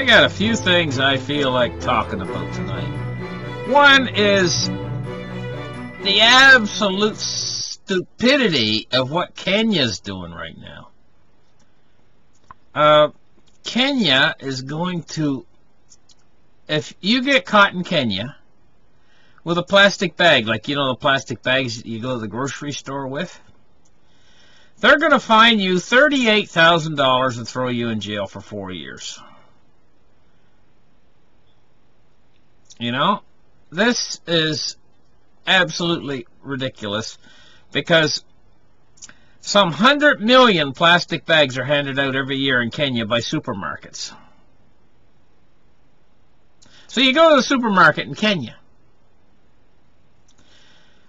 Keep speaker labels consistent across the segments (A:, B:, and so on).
A: I got a few things I feel like talking about tonight. One is the absolute stupidity of what Kenya's doing right now. Kenya is going to, if you get caught in Kenya with a plastic bag, like you know the plastic bags you go to the grocery store with, they're going to fine you $38,000 and throw you in jail for 4 years. You know, this is absolutely ridiculous because some 100 million plastic bags are handed out every year in Kenya by supermarkets. So you go to the supermarket in Kenya.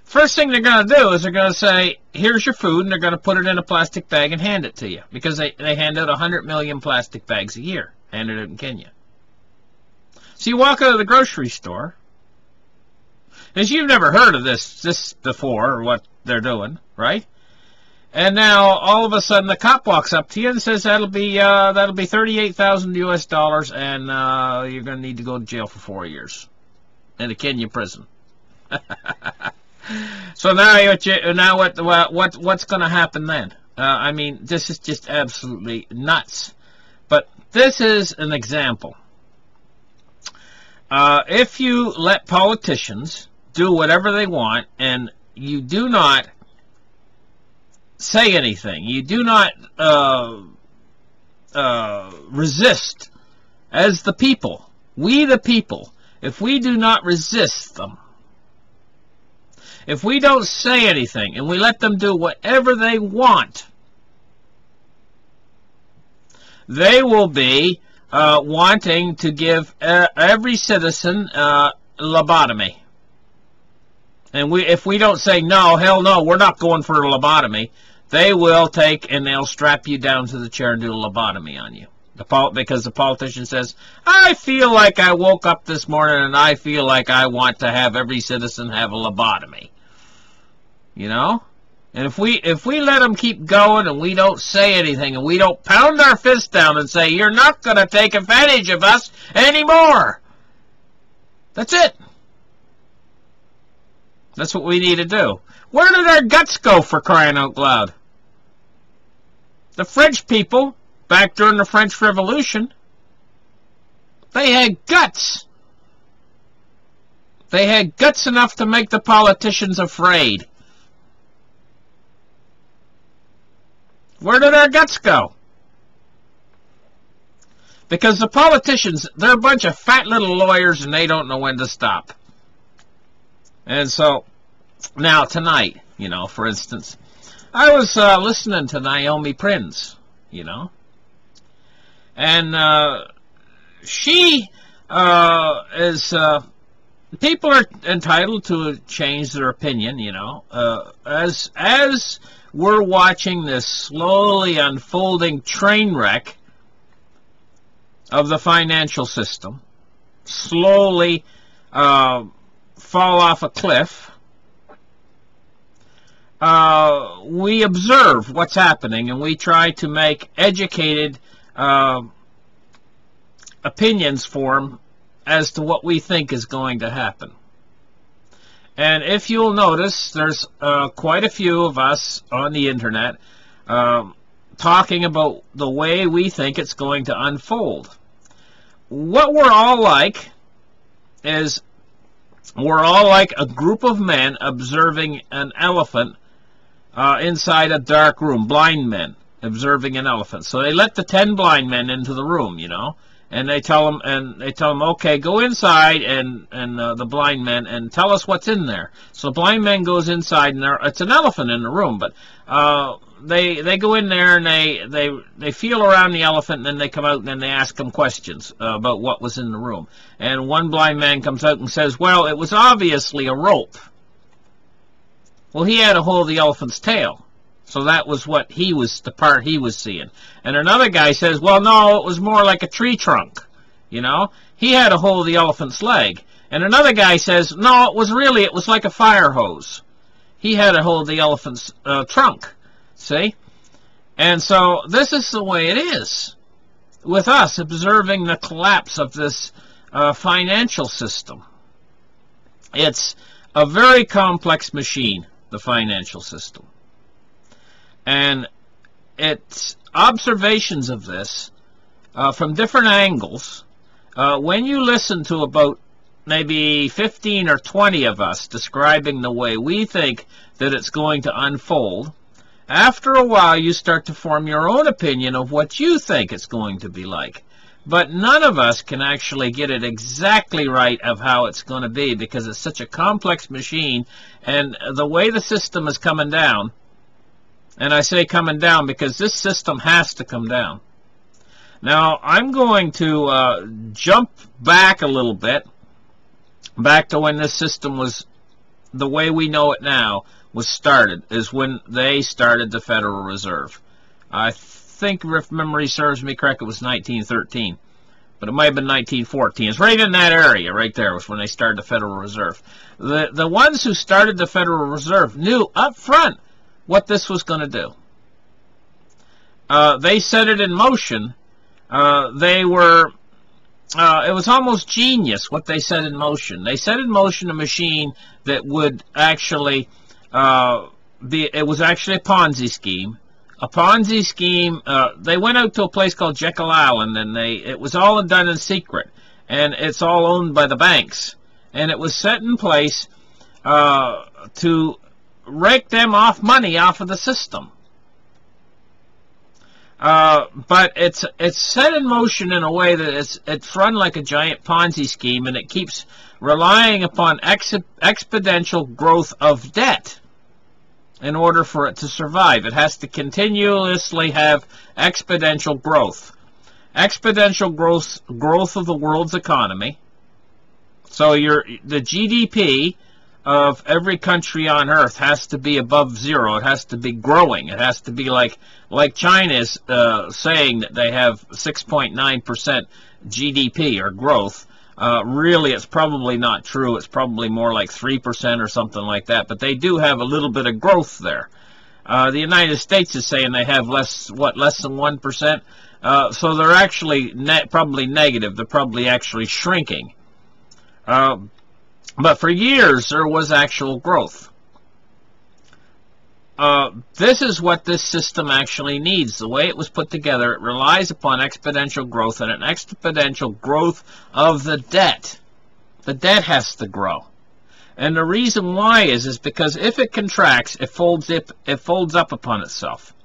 A: First thing they're going to do is they're going to say, here's your food, and they're going to put it in a plastic bag and hand it to you. Because they hand out 100 million plastic bags a year, handed out in Kenya. So you walk out of the grocery store, and you've never heard of this before, or what they're doing, right? And now, all of a sudden, the cop walks up to you and says, that'll be $38,000 US, and you're going to need to go to jail for 4 years in a Kenya prison. So now what's going to happen then? I mean, this is just absolutely nuts. But this is an example. If you let politicians do whatever they want and you do not say anything, you do not resist as the people, we the people, if we do not resist them, if we don't say anything and we let them do whatever they want, they will be wanting to give every citizen lobotomy. And if we don't say, no, hell no, we're not going for a lobotomy, they will take and they'll strap you down to the chair and do a lobotomy on you. Because the politician says, I feel like I woke up this morning and I feel like I want to have every citizen have a lobotomy. You know? And if we let them keep going and we don't say anything and we don't pound our fist down and say, you're not going to take advantage of us anymore. That's it. That's what we need to do. Where did our guts go, for crying out loud? The French people, back during the French Revolution, they had guts. They had guts enough to make the politicians afraid. Where did our guts go? Because the politicians, they're a bunch of fat little lawyers and they don't know when to stop. And so, now tonight, you know, for instance, I was listening to Naomi Prinz, you know, and she is, people are entitled to change their opinion, you know, as we're watching this slowly unfolding train wreck of the financial system slowly fall off a cliff. We observe what's happening and we try to make educated opinions form as to what we think is going to happen. And if you'll notice, there's quite a few of us on the internet talking about the way we think it's going to unfold. What we're all like is we're all like a group of men observing an elephant inside a dark room, blind men observing an elephant. So they let the 10 blind men into the room, you know, and they tell them, okay, go inside and the blind men and tell us what's in there. So the blind man goes inside and it's an elephant in the room, but they go in there and they feel around the elephant and then they come out and then they ask them questions about what was in the room. And one blind man comes out and says, well, it was obviously a rope. Well, he had a hold of the elephant's tail. So that was what the part he was seeing. And another guy says, well, no, it was more like a tree trunk. You know, he had a hold of the elephant's leg. And another guy says, no, it was like a fire hose. He had a hold of the elephant's trunk. See? And so this is the way it is. with us observing the collapse of this financial system. It's a very complex machine, the financial system. And it's observations of this from different angles. When you listen to about maybe 15 or 20 of us describing the way we think that it's going to unfold, after a while you start to form your own opinion of what you think it's going to be like. But none of us can actually get it exactly right of how it's going to be, because it's such a complex machine, and the way the system is coming down, and I say coming down because this system has to come down. Now, I'm going to jump back a little bit, back to when this system was, the way we know it now, was started, is when they started the Federal Reserve. I think, if memory serves me correct, it was 1913. But it might have been 1914. It's right in that area, right there, was when they started the Federal Reserve. The ones who started the Federal Reserve knew up front what this was going to do. They set it in motion. It was almost genius what they set in motion. They set in motion a machine that would actually it was actually a Ponzi scheme. A Ponzi scheme. They went out to a place called Jekyll Island, and it was all done in secret, and it's all owned by the banks. And it was set in place to rake them off money off of the system. But it's set in motion in a way that it's run like a giant Ponzi scheme, and it keeps relying upon exponential growth of debt. In order for it to survive, it has to continuously have exponential growth. Exponential growth of the world's economy. So the GDP of every country on Earth has to be above zero. It has to be growing. It has to be like China is saying that they have 6.9% GDP or growth. Really, it's probably not true. It's probably more like 3% or something like that. But they do have a little bit of growth there. The United States is saying they have less than 1%. So they're actually probably negative. They're probably actually shrinking. But for years, there was actual growth. This is what this system actually needs. The way it was put together, it relies upon exponential growth and an exponential growth of the debt. The debt has to grow. And the reason why is because if it contracts, it folds up upon itself.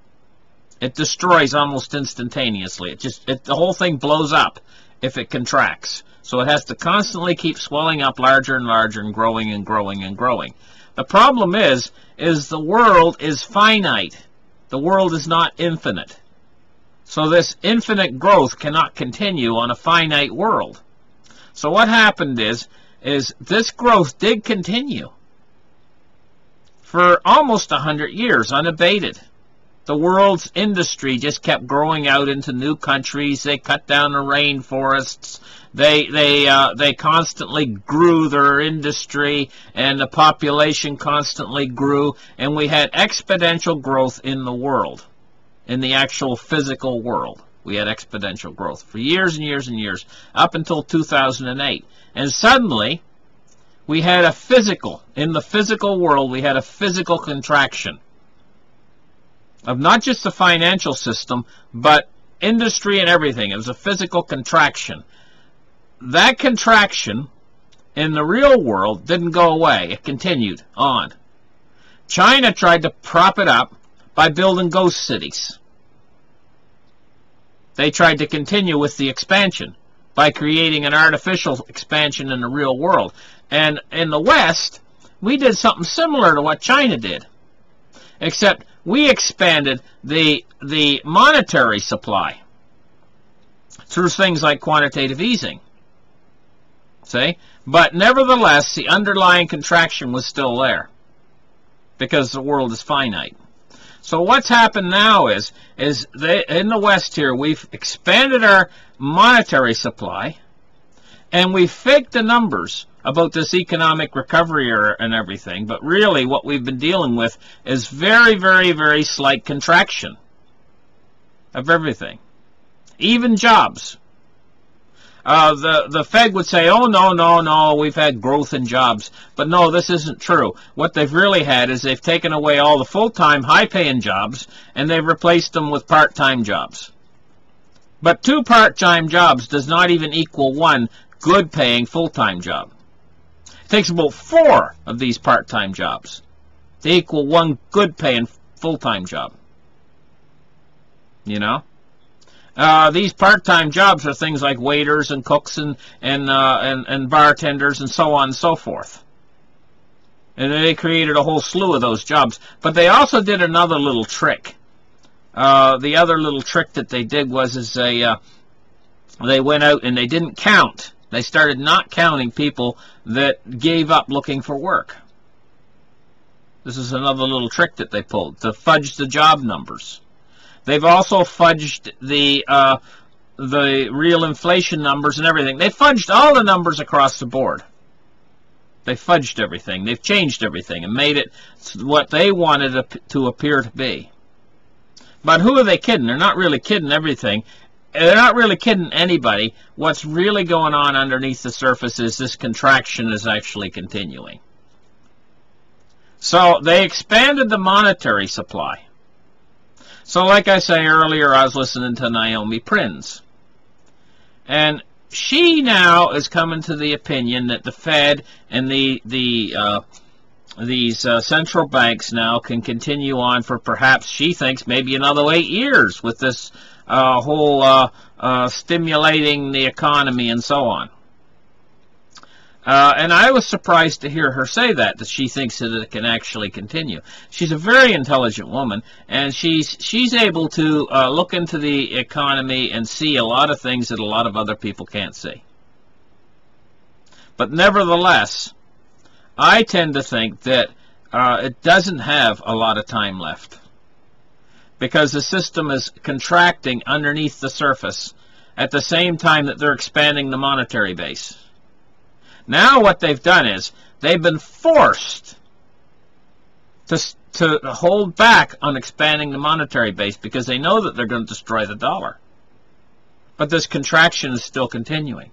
A: It destroys almost instantaneously. The whole thing blows up if it contracts. So it has to constantly keep swelling up larger and larger and growing and growing and growing. The problem is the world is finite. The world is not infinite. So this infinite growth cannot continue on a finite world. So what happened is this growth did continue for almost 100 years unabated. The world's industry just kept growing out into new countries. They cut down the rainforests. They constantly grew their industry, and the population constantly grew, and we had exponential growth in the world, in the actual physical world. We had exponential growth for years and years and years, up until 2008. And suddenly, we had in the physical world, we had a physical contraction of not just the financial system, but industry and everything. It was a physical contraction. That contraction in the real world didn't go away. It continued on. China tried to prop it up by building ghost cities. They tried to continue with the expansion by creating an artificial expansion in the real world. And in the West, we did something similar to what China did, except we expanded the monetary supply through things like quantitative easing. See? But nevertheless, the underlying contraction was still there because the world is finite. So what's happened now is in the West here, we've expanded our monetary supply, and we've faked the numbers about this economic recovery and everything, but really what we've been dealing with is very, very, very slight contraction of everything. even jobs. The Fed would say, oh, no, we've had growth in jobs. But no, this isn't true. What they've really had is they've taken away all the full-time, high-paying jobs, and they've replaced them with part-time jobs. But 2 part-time jobs does not even equal 1 good-paying full-time job. It takes about 4 of these part-time jobs to equal 1 good-paying full-time job. You know? These part-time jobs are things like waiters and cooks and bartenders and so on and so forth. And they created a whole slew of those jobs. But they also did another little trick. The other little trick that they did was they went out and they didn't count. They started not counting people that gave up looking for work. This is another little trick that they pulled to fudge the job numbers. They've also fudged the real inflation numbers and everything. They fudged all the numbers across the board. They fudged everything. They've changed everything and made it what they wanted it to appear to be. But who are they kidding? They're not really kidding everything. They're not really kidding anybody. What's really going on underneath the surface is this contraction is actually continuing. So they expanded the monetary supply. So like I say earlier, I was listening to Naomi Prinz. And she now is coming to the opinion that the Fed and these central banks now can continue on for perhaps, she thinks, maybe another 8 years with this whole stimulating the economy and so on. And I was surprised to hear her say that she thinks that it can actually continue. She's a very intelligent woman, and she's able to look into the economy and see a lot of things that a lot of other people can't see. But nevertheless, I tend to think that it doesn't have a lot of time left, because the system is contracting underneath the surface at the same time that they're expanding the monetary base. Now what they've done is they've been forced to hold back on expanding the monetary base because they know that they're going to destroy the dollar. But this contraction is still continuing.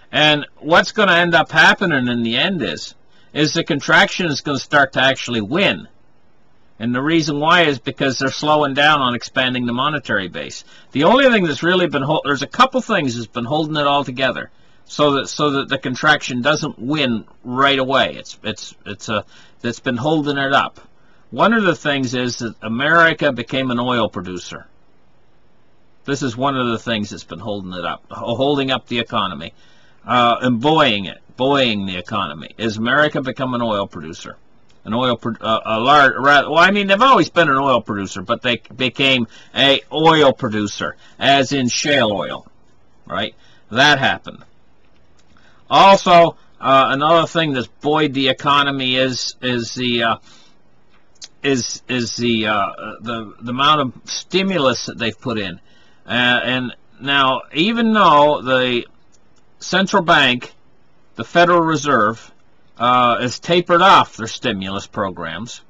A: And what's going to end up happening in the end is the contraction is going to start to actually win. And the reason why is because they're slowing down on expanding the monetary base. The only thing that's really been there's a couple things that's been holding it all together, so that the contraction doesn't win right away. That's been holding it up. One of the things is that America became an oil producer. This is one of the things that's been holding it up, holding up the economy, and buoying the economy. Is America become an oil producer? An oil, well, I mean, they've always been an oil producer, but they became a oil producer, as in shale oil, right? That happened. Also, another thing that's buoyed the economy is the amount of stimulus that they've put in. And now, even though the central bank, the Federal Reserve, has tapered off their stimulus programs,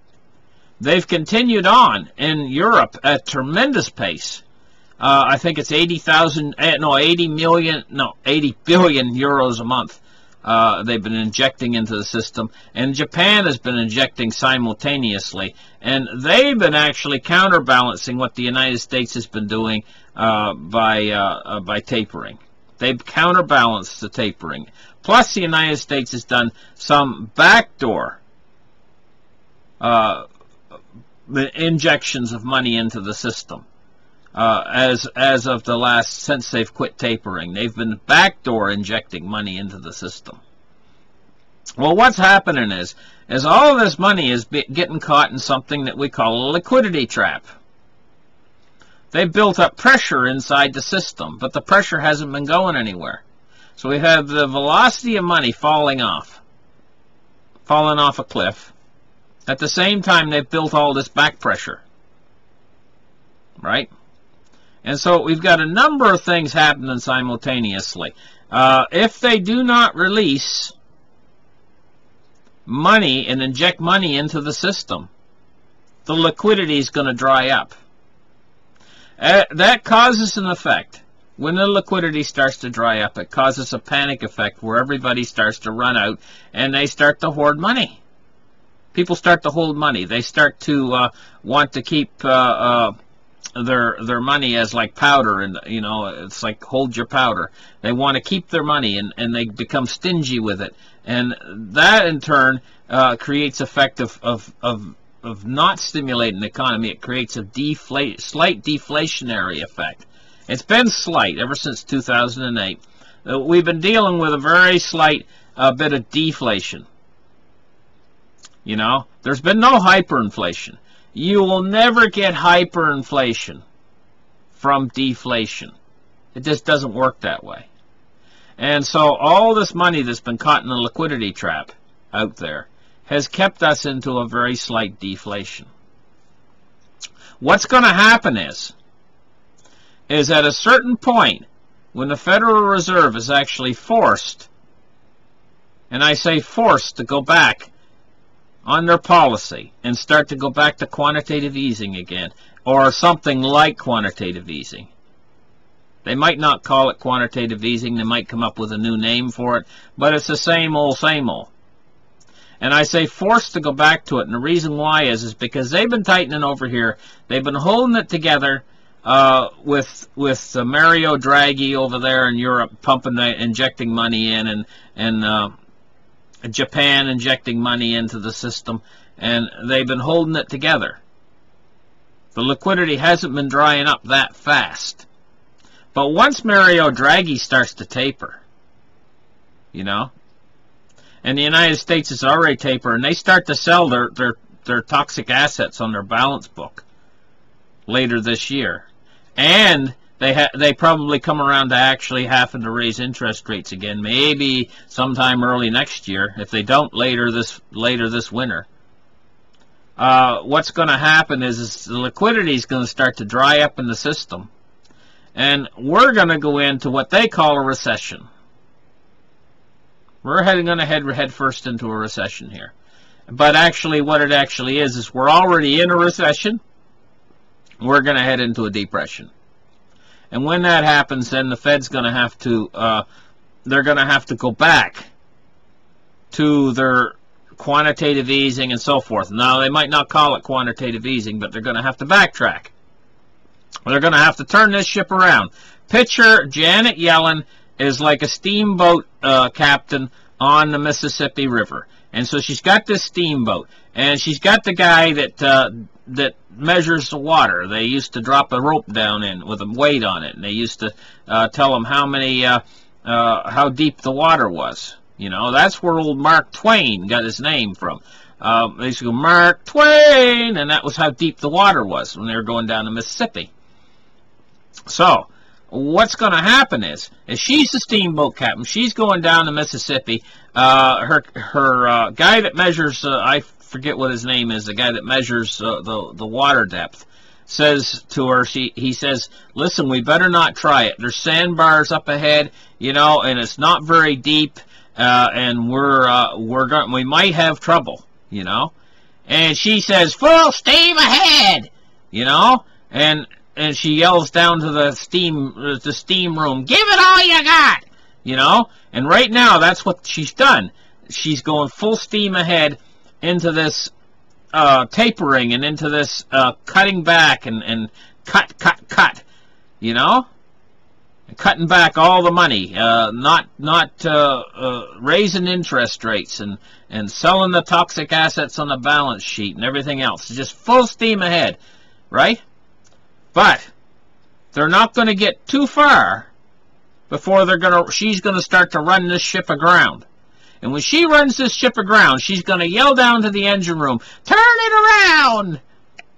A: they've continued on in Europe at tremendous pace. I think it's 80 billion euros a month they've been injecting into the system, and Japan has been injecting simultaneously, and they've been actually counterbalancing what the United States has been doing by tapering. They've counterbalanced the tapering. Plus, the United States has done some backdoor injections of money into the system. As of the last, since they've quit tapering, they've been backdoor injecting money into the system. Well, what's happening is all of this money is getting caught in something that we call a liquidity trap. They've built up pressure inside the system, but the pressure hasn't been going anywhere. So we have the velocity of money falling off a cliff. At the same time, they've built all this back pressure, right? And so we've got a number of things happening simultaneously. If they do not release money and inject money into the system, the liquidity is going to dry up. That causes an effect. When the liquidity starts to dry up, it causes a panic effect where everybody starts to run out and they start to hoard money. People start to hold money. They start to want to keep their money as like powder, and it's like hold your powder. They want to keep their money, and they become stingy with it, and that in turn creates effect of not stimulating the economy. It creates a slight deflationary effect. It's been slight ever since 2008. We've been dealing with a very slight bit of deflation. There's been no hyperinflation. You will never get hyperinflation from deflation. It just doesn't work that way. And so all this money that's been caught in the liquidity trap out there has kept us into a very slight deflation. What's going to happen is at a certain point, when the Federal Reserve is actually forced, and I say forced, to go back on their policy and start to go back to quantitative easing again, or something like quantitative easing. They might not call it quantitative easing. They might come up with a new name for it, but it's the same old, same old. And I say forced to go back to it, and the reason why is because they've been tightening over here. They've been holding it together with Mario Draghi over there in Europe injecting money in, and Japan injecting money into the system, and they've been holding it together. The liquidity hasn't been drying up that fast. But once Mario Draghi starts to taper, and the United States is already taper, and they start to sell their toxic assets on their balance book later this year, and they probably come around to actually having to raise interest rates again, maybe sometime early next year. If they don't, later this winter. What's going to happen is the liquidity is going to start to dry up in the system, and we're going to go into what they call a recession. We're going to head first into a recession here. But actually, what it actually is we're already in a recession. We're going to head into a depression. And when that happens, then the Fed's going to have to, they're going to have to go back to their quantitative easing and so forth. Now, they might not call it quantitative easing, but they're going to have to backtrack. They're going to have to turn this ship around. Picture Janet Yellen is like a steamboat captain on the Mississippi River. And so she's got this steamboat, and she's got the guy that measures the water. They used to drop a rope down in with a weight on it, and they used to tell them how deep the water was. That's where old Mark Twain got his name from. They used to go, Mark Twain, and that was how deep the water was when they were going down the Mississippi. So what's going to happen is she's the steamboat captain. She's going down the Mississippi. Her guy that measures, I forget what his name is, the guy that measures the water depth, says to her, he says, listen, we better not try it. There's sandbars up ahead, and it's not very deep, and we might have trouble, And she says, full steam ahead, and she yells down to the steam room, give it all you got, And right now, that's what she's done. She's going full steam ahead into this tapering and into this cutting back and cut, and cutting back all the money, not raising interest rates and selling the toxic assets on the balance sheet and everything else. Just full steam ahead, right? But they're not going to get too far before she's going to start to run this ship aground. And when she runs this ship aground, she's going to yell down to the engine room, turn it around!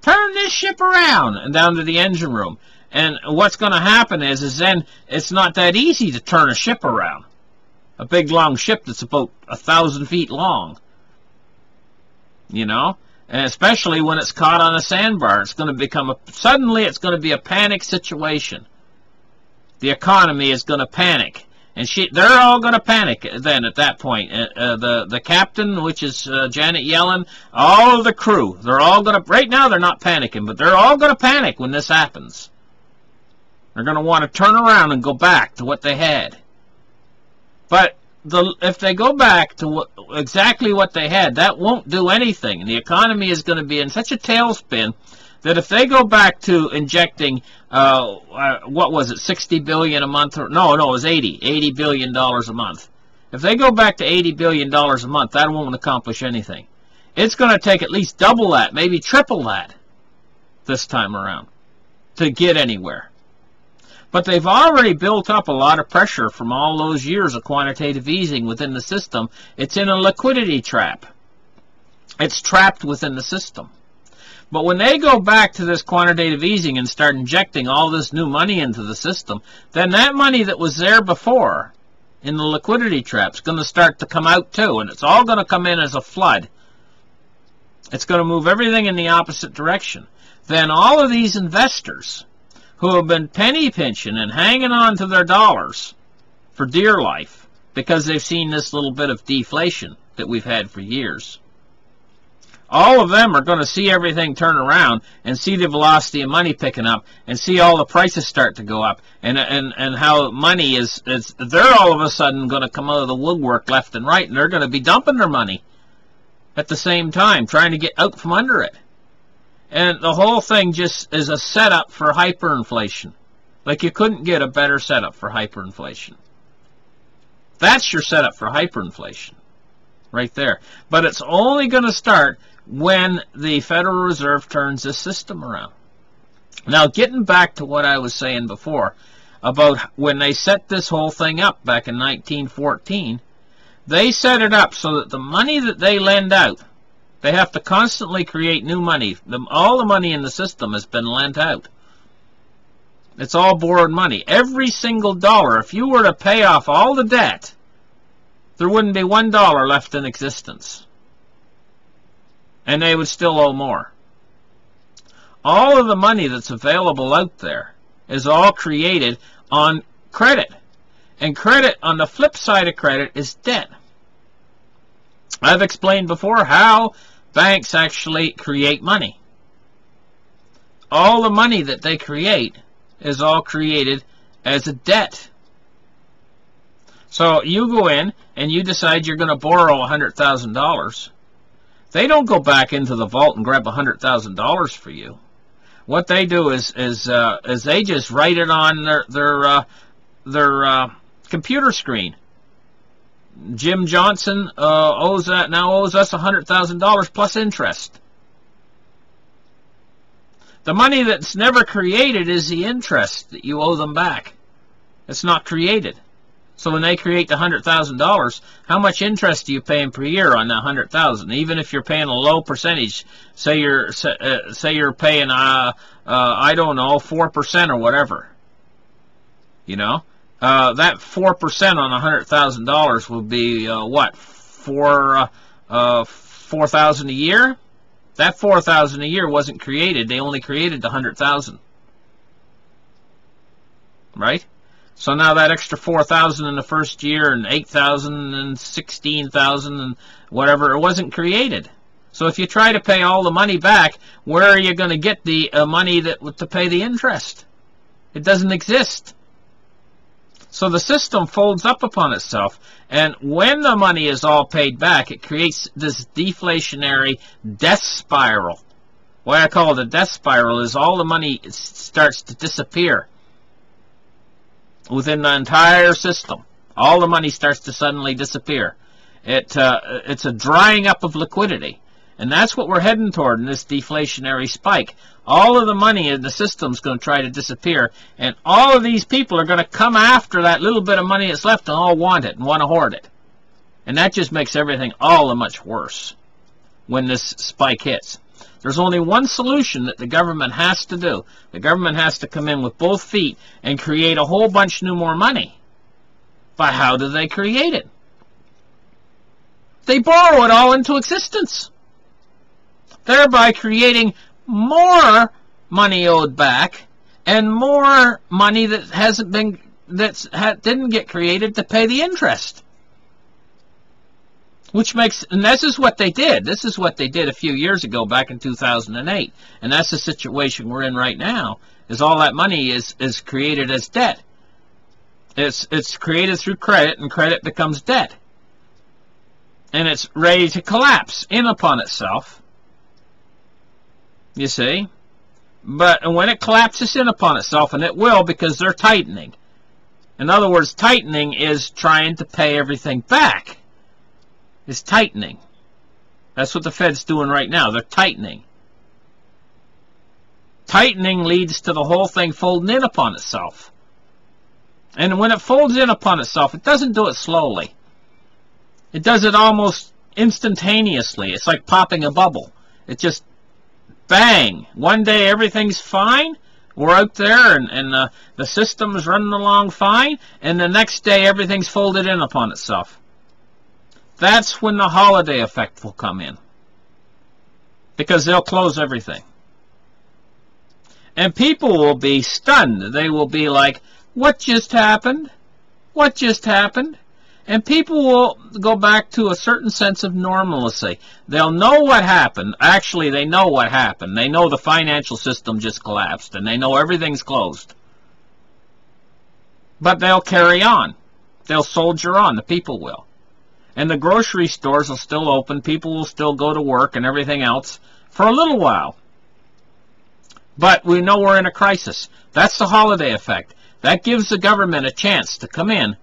A: Turn this ship around! And down to the engine room. And what's going to happen is then it's not that easy to turn a ship around. A big, long ship that's about 1,000 feet long. And especially when it's caught on a sandbar, it's going to suddenly it's going to be a panic situation. The economy is going to panic. And they're all going to panic then at that point. The captain, which is Janet Yellen, all of the crew, they're all going to, right now they're not panicking, but they're all going to panic when this happens. They're going to want to turn around and go back to what they had. But if they go back to exactly what they had, that won't do anything. And the economy is going to be in such a tailspin that if they go back to injecting, what was it, 60 billion a month? No, it was $80 billion a month. If they go back to $80 billion a month, that won't accomplish anything. It's going to take at least double that, maybe triple that this time around to get anywhere. But they've already built up a lot of pressure from all those years of quantitative easing within the system. It's in a liquidity trap. It's trapped within the system. But when they go back to this quantitative easing and start injecting all this new money into the system, then that money that was there before in the liquidity trap is going to start to come out too, and it's all going to come in as a flood. It's going to move everything in the opposite direction. Then all of these investors who have been penny pinching and hanging on to their dollars for dear life because they've seen this little bit of deflation that we've had for years, all of them are going to see everything turn around and see the velocity of money picking up and see all the prices start to go up and how money is they're all of a sudden going to come out of the woodwork left and right, and they're going to be dumping their money at the same time, trying to get out from under it. And the whole thing just is a setup for hyperinflation. Like, you couldn't get a better setup for hyperinflation. That's your setup for hyperinflation right there. But it's only going to start when the Federal Reserve turns this system around. Now, getting back to what I was saying before about when they set this whole thing up back in 1914, they set it up so that the money that they lend out, they have to constantly create new money. All the money in the system has been lent out. It's all borrowed money. Every single dollar, if you were to pay off all the debt, there wouldn't be $1 left in existence. And they would still owe more. All of the money that's available out there is all created on credit. And credit, on the flip side of credit, is debt. I've explained before how banks actually create money. All the money that they create is all created as a debt. So you go in and you decide you're going to borrow $100,000. They don't go back into the vault and grab $100,000 for you. What they do is they just write it on their computer screen. Jim Johnson owes us $100,000 plus interest. The money that's never created is the interest that you owe them back. It's not created. So when they create the $100,000, how much interest are you paying per year on that $100,000? Even if you're paying a low percentage, say you're paying I don't know, 4% or whatever. You know, that 4% on $100,000 would be what, $4,000 a year? That $4,000 a year wasn't created. They only created the $100,000, right? So now that extra $4,000 in the first year and $8,000 and $16,000 and whatever, it wasn't created. So if you try to pay all the money back, where are you going to get the money to pay the interest? It doesn't exist. So the system folds up upon itself, and when the money is all paid back, it creates this deflationary death spiral. Why I call it a death spiral is all the money starts to disappear within the entire system. All the money starts to suddenly disappear. It's a drying up of liquidity. And that's what we're heading toward in this deflationary spike. All of the money in the system is going to try to disappear. And all of these people are going to come after that little bit of money that's left and all want it and want to hoard it. And that just makes everything all the much worse when this spike hits. There's only one solution that the government has to do. The government has to come in with both feet and create a whole bunch more money. But how do they create it? They borrow it all into existence, thereby creating more money owed back and more money that didn't get created to pay the interest. Which makes, and this is what they did. This is what they did a few years ago, back in 2008. And that's the situation we're in right now, is all that money is created as debt. It's created through credit, and credit becomes debt. And it's ready to collapse in upon itself. You see? But when it collapses in upon itself, and it will, because they're tightening. In other words, tightening is trying to pay everything back. It's tightening. That's what the Fed's doing right now. They're tightening. Tightening leads to the whole thing folding in upon itself. And when it folds in upon itself, it doesn't do it slowly. It does it almost instantaneously. It's like popping a bubble. It just, bang. One day everything's fine. We're out there and the system's running along fine. And the next day everything's folded in upon itself. That's when the holiday effect will come in. Because they'll close everything. And people will be stunned. They will be like, what just happened? What just happened? And people will go back to a certain sense of normalcy. They'll know what happened. Actually, they know what happened. They know the financial system just collapsed. And they know everything's closed. But they'll carry on. They'll soldier on. The people will. And the grocery stores will still open. People will still go to work and everything else for a little while. But we know we're in a crisis. That's the holiday effect. That gives the government a chance to come in.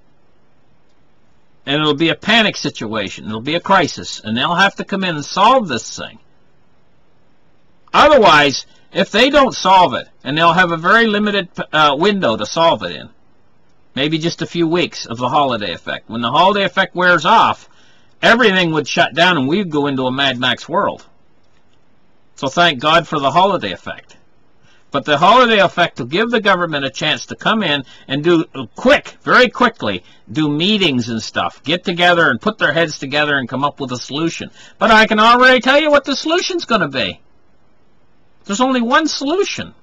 A: And it'll be a panic situation. It'll be a crisis. And they'll have to come in and solve this thing. Otherwise, if they don't solve it, and they'll have a very limited window to solve it in, maybe just a few weeks of the holiday effect. When the holiday effect wears off, everything would shut down and we'd go into a Mad Max world. So thank God for the holiday effect. But the holiday effect will give the government a chance to come in and do very quickly, do meetings and stuff. Get together and put their heads together and come up with a solution. But I can already tell you what the solution's going to be. There's only one solution.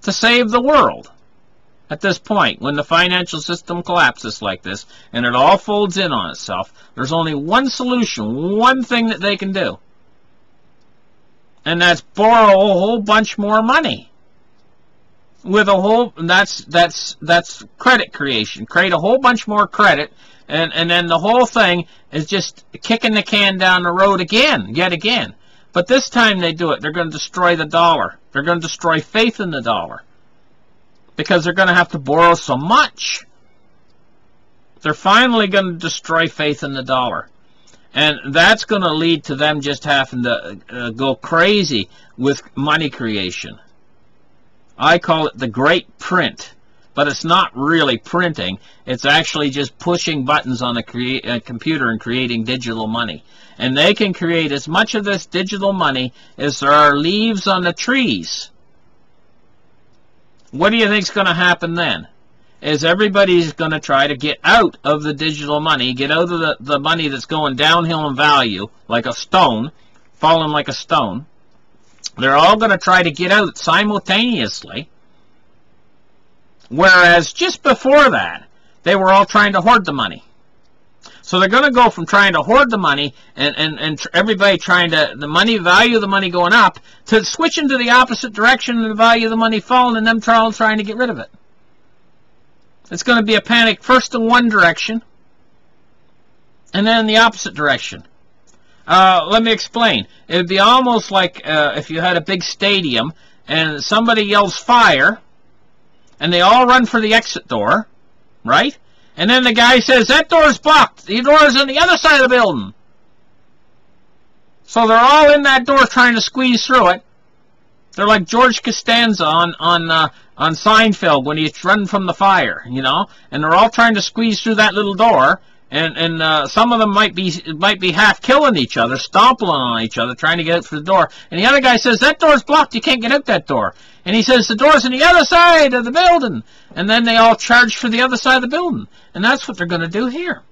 A: To save the world. At this point, when the financial system collapses like this, and it all folds in on itself, there's only one solution, one thing that they can do. And that's borrow a whole bunch more money. With a whole, that's credit creation. Create a whole bunch more credit, and then the whole thing is just kicking the can down the road again, yet again. But this time they do it. They're going to destroy the dollar. They're going to destroy faith in the dollar. Because they're going to have to borrow so much. They're finally going to destroy faith in the dollar. And that's going to lead to them just having to go crazy with money creation. I call it the great print. But it's not really printing. It's actually just pushing buttons on a computer and creating digital money. And they can create as much of this digital money as there are leaves on the trees. What do you think is going to happen then? Is everybody's going to try to get out of the digital money, get out of the money that's going downhill in value, like a stone, falling like a stone. They're all going to try to get out simultaneously. Whereas just before that, they were all trying to hoard the money. So they're going to go from trying to hoard the money and everybody trying to, the value of the money going up, to switching to the opposite direction and the value of the money falling and them trying to get rid of it. It's going to be a panic first in one direction and then in the opposite direction. Let me explain. It would be almost like if you had a big stadium and somebody yells fire and they all run for the exit door, right? And then the guy says, that door's blocked. The door's on the other side of the building. So they're all in that door trying to squeeze through it. They're like George Costanza on Seinfeld when he's running from the fire, you know. And they're all trying to squeeze through that little door. And some of them might be half killing each other, stomping on each other, trying to get out through the door. And the other guy says, that door's blocked. You can't get out that door. And he says, the door's on the other side of the building. And then they all charge for the other side of the building. And that's what they're going to do here.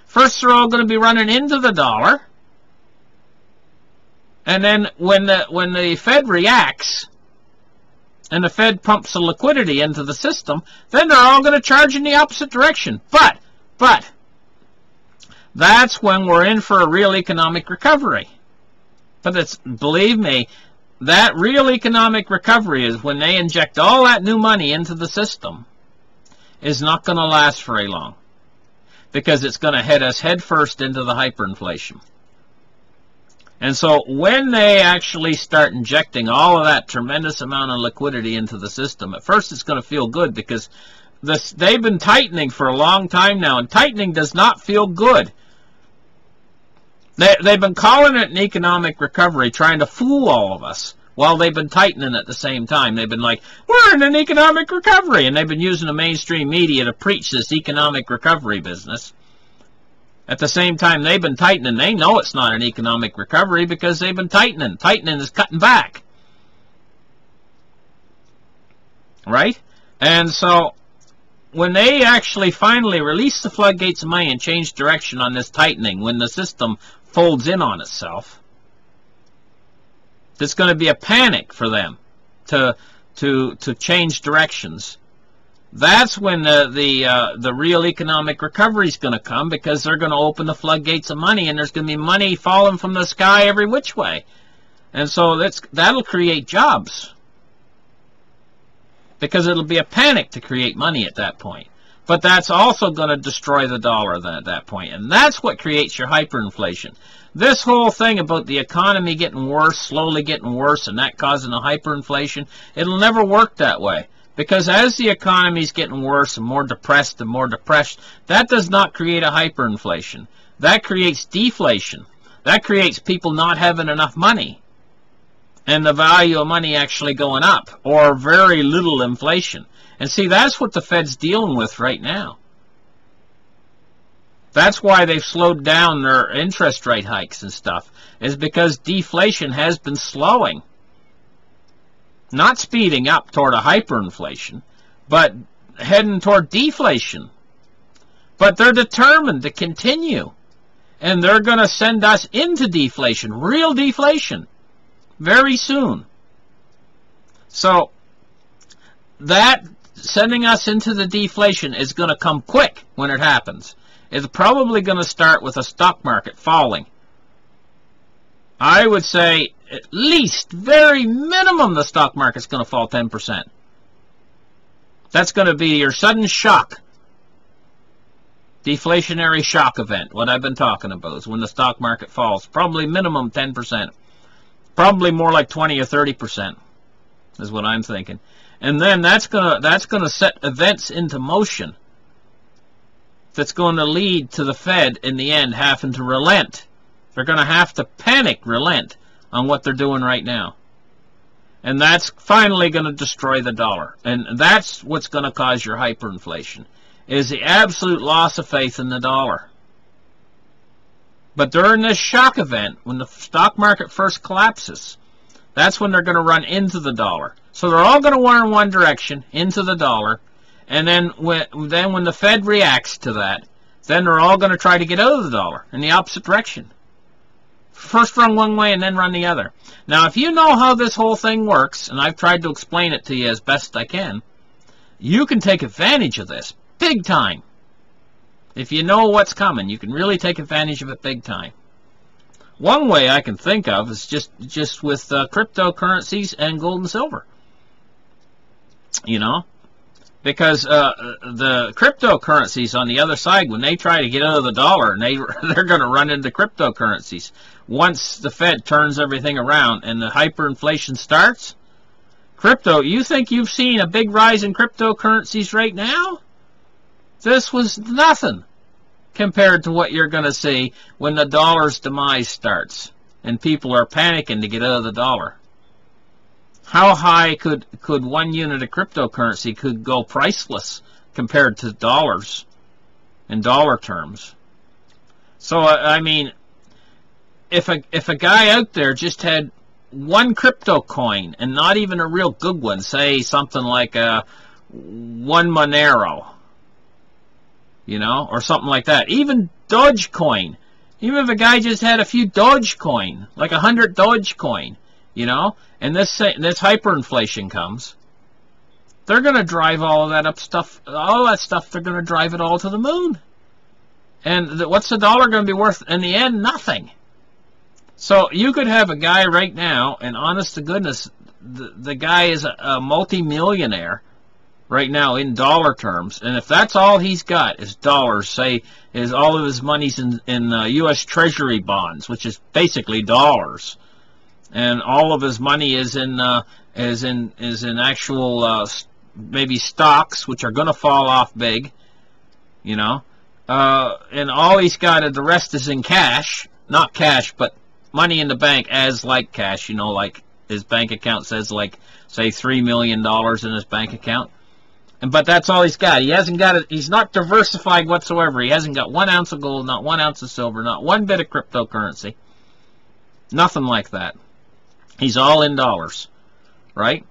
A: First, they're all going to be running into the dollar. And then when the Fed reacts, and the Fed pumps the liquidity into the system, then they're all going to charge in the opposite direction. But, that's when we're in for a real economic recovery. But believe me, that real economic recovery is when they inject all that new money into the system, is not going to last very long, because it's going to head us headfirst into the hyperinflation. And so when they actually start injecting all of that tremendous amount of liquidity into the system, at first it's going to feel good, because they've been tightening for a long time now, and tightening does not feel good. They've been calling it an economic recovery, trying to fool all of us, while they've been tightening at the same time. They've been like, we're in an economic recovery, and they've been using the mainstream media to preach this economic recovery business. At the same time they've been tightening, they know it's not an economic recovery because they've been tightening. Tightening is cutting back. Right? And so when they actually finally release the floodgates of money and change direction on this tightening, when the system folds in on itself, there's going to be a panic for them to change directions. That's when the real economic recovery is going to come, because they're going to open the floodgates of money, and there's going to be money falling from the sky every which way. And so that'll create jobs, because it'll be a panic to create money at that point. But that's also going to destroy the dollar then at that point. And that's what creates your hyperinflation. This whole thing about the economy getting worse, slowly getting worse, and that causing a hyperinflation, it'll never work that way. Because as the economy is getting worse and more depressed, that does not create a hyperinflation. That creates deflation. That creates people not having enough money, and the value of money actually going up, or very little inflation. And see, that's what the Fed's dealing with right now. That's why they've slowed down their interest rate hikes and stuff, is because deflation has been slowing. Not speeding up toward a hyperinflation, but heading toward deflation. But they're determined to continue. And they're going to send us into deflation, real deflation, very soon. So that sending us into the deflation is going to come quick when it happens. It's probably going to start with a stock market falling. I would say at least, very minimum, the stock market's going to fall 10%. That's going to be your sudden shock. Deflationary shock event, what I've been talking about, is when the stock market falls. Probably minimum 10%. Probably more like 20 or 30%, is what I'm thinking. And then that's gonna set events into motion that's going to lead to the Fed in the end having to relent. They're going to have to relent on what they're doing right now. And that's finally going to destroy the dollar. And that's what's going to cause your hyperinflation, is the absolute loss of faith in the dollar. But during this shock event, when the stock market first collapses, that's when they're going to run into the dollar. So they're all going to run in one direction, into the dollar. And then when the Fed reacts to that, then they're all going to try to get out of the dollar in the opposite direction. First run one way and then run the other. Now, if you know how this whole thing works, and I've tried to explain it to you as best I can, you can take advantage of this big time. If you know what's coming, you can really take advantage of it big time. One way I can think of is just with cryptocurrencies and gold and silver. You know? Because the cryptocurrencies on the other side, when they try to get out of the dollar, and they're going to run into cryptocurrencies. Once the Fed turns everything around and the hyperinflation starts, you think you've seen a big rise in cryptocurrencies right now? This was nothing compared to what you're going to see when the dollar's demise starts and people are panicking to get out of the dollar. How high could one unit of cryptocurrency could go priceless compared to dollars in dollar terms? So I mean, if a guy out there just had one crypto coin, and not even a real good one, say something like one Monero, you know, or something like that, even Dogecoin, even if a guy just had a few Dogecoin, like 100 Dogecoin, you know, and this hyperinflation comes, they're going to drive all of that stuff, they're going to drive it all to the moon. And what's the dollar going to be worth in the end? Nothing. So you could have a guy right now, and honest to goodness, the guy is a multi-millionaire right now in dollar terms. And if that's all he's got is dollars, say, is all of his money's in U.S. Treasury bonds, which is basically dollars, and all of his money is in actual maybe stocks, which are going to fall off big, you know, and all he's got, the rest is in cash, not cash, but money in the bank as like cash, you know, like his bank account says, like, say, $3 million in his bank account. But that's all he's got. He hasn't got it. He's not diversified whatsoever. He hasn't got 1 ounce of gold, not 1 ounce of silver, not one bit of cryptocurrency. Nothing like that. He's all in dollars, right?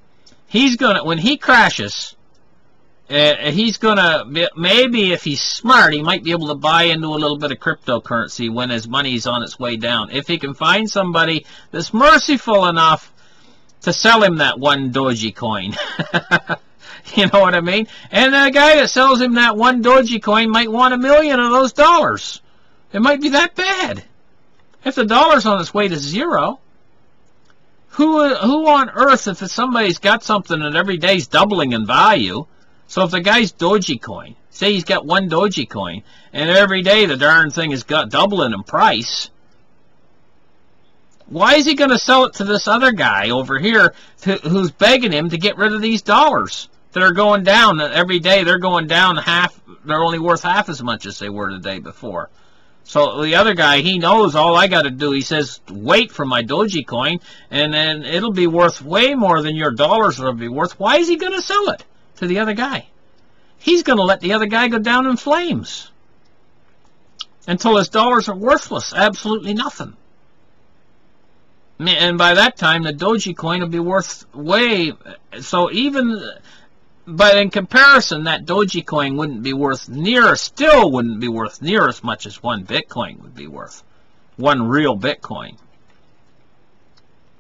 A: He's gonna, when he crashes, he's gonna, maybe if he's smart, he might be able to buy into a little bit of cryptocurrency when his money's on its way down. If he can find somebody that's merciful enough to sell him that one Doji coin. You know what I mean? And the guy that sells him that one Doji coin might want $1 million of those dollars. It might be that bad. If the dollar's on its way to zero, who on earth, if somebody's got something that every day's doubling in value, so if the guy's Doji coin, say he's got one Doji coin, and every day the darn thing is doubling in price, why is he going to sell it to this other guy over here who's begging him to get rid of these dollars that are going down every day? They're going down half. They're only worth half as much as they were the day before. So the other guy, he knows all I got to do. He says, wait for my Doji coin, and then it'll be worth way more than your dollars will be worth. Why is he going to sell it to the other guy? He's going to let the other guy go down in flames until his dollars are worthless, absolutely nothing. And by that time, the Doji coin will be worth way... So even... But in comparison, that Doji coin wouldn't be worth still wouldn't be worth near as much as one Bitcoin would be worth. One real Bitcoin.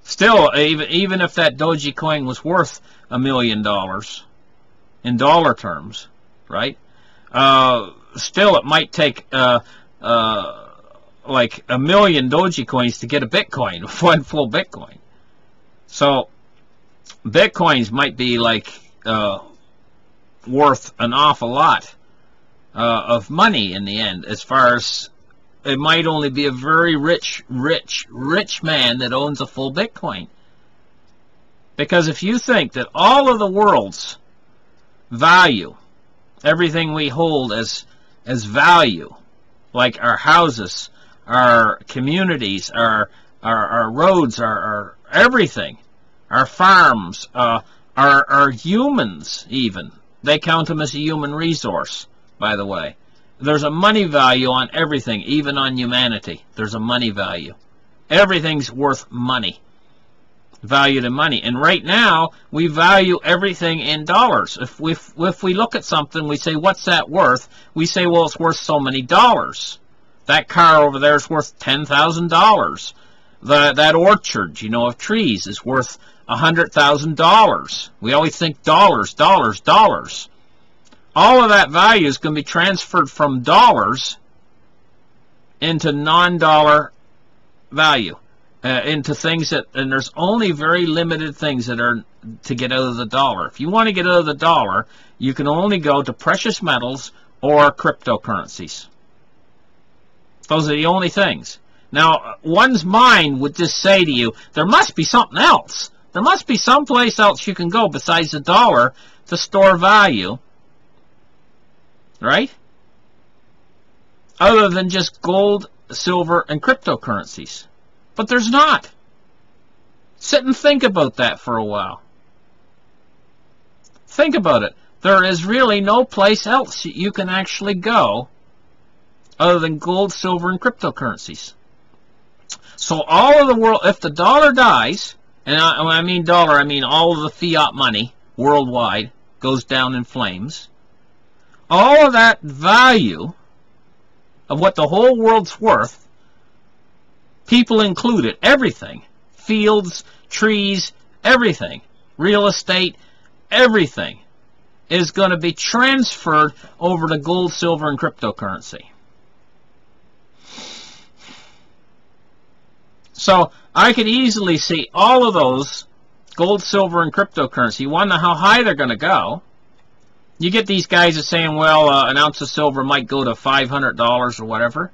A: Still, even if that Doji coin was worth $1 million in dollar terms, right? Still, it might take like 1 million Doji coins to get a Bitcoin, one full Bitcoin. So, Bitcoins might be like... worth an awful lot of money in the end, as far as it might only be a very rich man that owns a full Bitcoin. Because if you think that all of the world's value, everything we hold as value, like our houses, our communities, our roads, our everything, our farms, our humans even, they count them as a human resource, by the way. There's a money value on everything, even on humanity. There's a money value. Everything's worth money. Valued in money. And right now, we value everything in dollars. If we look at something, we say, what's that worth? We say, well, it's worth so many dollars. That car over there is worth $10,000. That orchard, you know, of trees is worth $100,000. We always think dollars, dollars, dollars. All of that value is going to be transferred from dollars into non-dollar value, into things that, and there's only very limited things that are to get out of the dollar. If you want to get out of the dollar, you can only go to precious metals or cryptocurrencies. Those are the only things. Now, one's mind would just say to you, there must be something else. There must be someplace else you can go besides the dollar to store value, right? Other than just gold, silver, and cryptocurrencies. But there's not. Sit and think about that for a while. Think about it. There is really no place else you can actually go other than gold, silver, and cryptocurrencies. So all of the world, if the dollar dies, and when I mean dollar, I mean all of the fiat money worldwide goes down in flames, all of that value of what the whole world's worth, people included, everything, fields, trees, everything, real estate, everything, is going to be transferred over to gold, silver, and cryptocurrency. So I could easily see all of those gold, silver, and cryptocurrency. You want to know how high they're going to go. You get these guys that saying, well, an ounce of silver might go to $500 or whatever.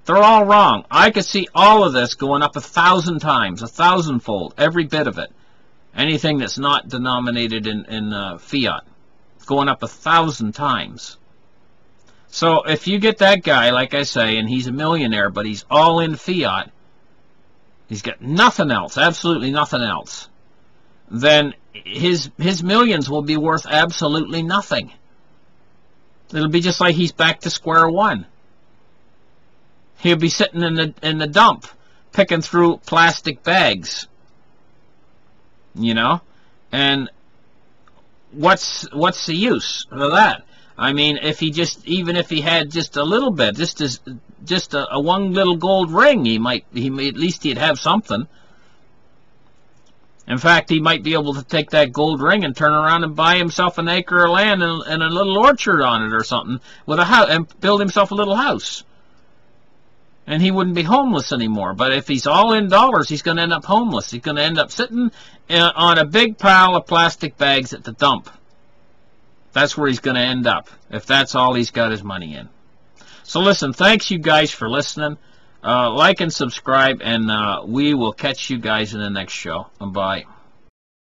A: They're all wrong. I could see all of this going up 1,000 times, 1,000-fold, every bit of it. Anything that's not denominated in fiat, going up 1,000 times. So if you get that guy, like I say, and he's a millionaire, but he's all in fiat, he's got nothing else, absolutely nothing else, then his millions will be worth absolutely nothing. It'll be just like he's back to square one. He'll be sitting in the dump, picking through plastic bags. You know? And what's the use of that? I mean, even if he had just a little bit, just a one little gold ring, at least he'd have something. In fact, he might be able to take that gold ring and turn around and buy himself an acre of land and a little orchard on it or something with a house, and build himself a little house. And he wouldn't be homeless anymore. But if he's all in dollars, he's going to end up homeless. He's going to end up sitting on a big pile of plastic bags at the dump. That's where he's going to end up, if that's all he's got his money in. So listen, thanks you guys for listening. Like and subscribe, and we will catch you guys in the next show. Bye.